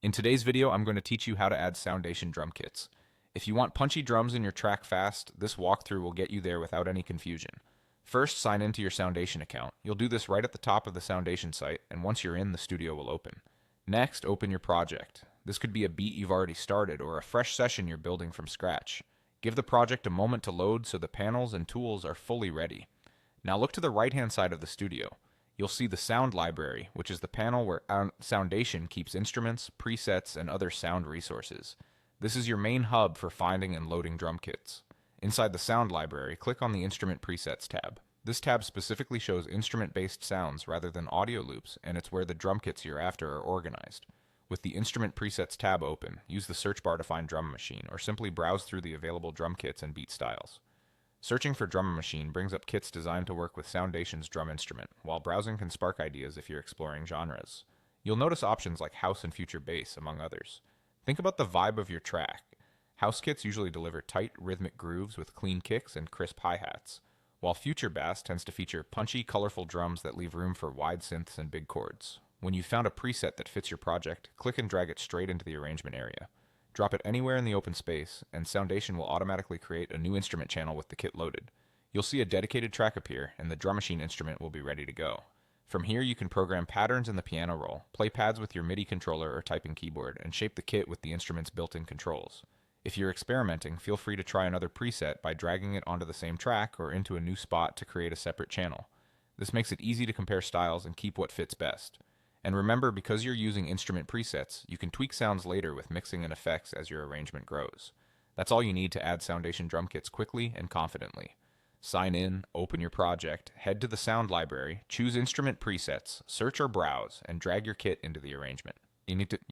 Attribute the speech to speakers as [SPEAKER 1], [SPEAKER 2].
[SPEAKER 1] In today's video, I'm going to teach you how to add Soundation drum kits. If you want punchy drums in your track fast, this walkthrough will get you there without any confusion. First, sign into your Soundation account. You'll do this right at the top of the Soundation site, and once you're in, the studio will open. Next, open your project. This could be a beat you've already started or a fresh session you're building from scratch. Give the project a moment to load so the panels and tools are fully ready. Now look to the right-hand side of the studio. You'll see the sound library, which is the panel where Soundation keeps instruments, presets, and other sound resources. This is your main hub for finding and loading drum kits. Inside the sound library, click on the Instrument Presets tab. This tab specifically shows instrument-based sounds rather than audio loops, and it's where the drum kits you're after are organized. With the Instrument Presets tab open, use the search bar to find drum machine, or simply browse through the available drum kits and beat styles. Searching for drum machine brings up kits designed to work with Soundation's drum instrument, while browsing can spark ideas if you're exploring genres. You'll notice options like house and future bass, among others. Think about the vibe of your track. House kits usually deliver tight, rhythmic grooves with clean kicks and crisp hi-hats, while future bass tends to feature punchy, colorful drums that leave room for wide synths and big chords. When you've found a preset that fits your project, click and drag it straight into the arrangement area. Drop it anywhere in the open space, and Soundation will automatically create a new instrument channel with the kit loaded. You'll see a dedicated track appear, and the drum machine instrument will be ready to go. From here, you can program patterns in the piano roll, play pads with your MIDI controller or typing keyboard, and shape the kit with the instrument's built-in controls. If you're experimenting, feel free to try another preset by dragging it onto the same track or into a new spot to create a separate channel. This makes it easy to compare styles and keep what fits best. And remember, because you're using instrument presets, you can tweak sounds later with mixing and effects as your arrangement grows. That's all you need to add Soundation drum kits quickly and confidently. Sign in, open your project, head to the sound library, choose instrument presets, search or browse, and drag your kit into the arrangement.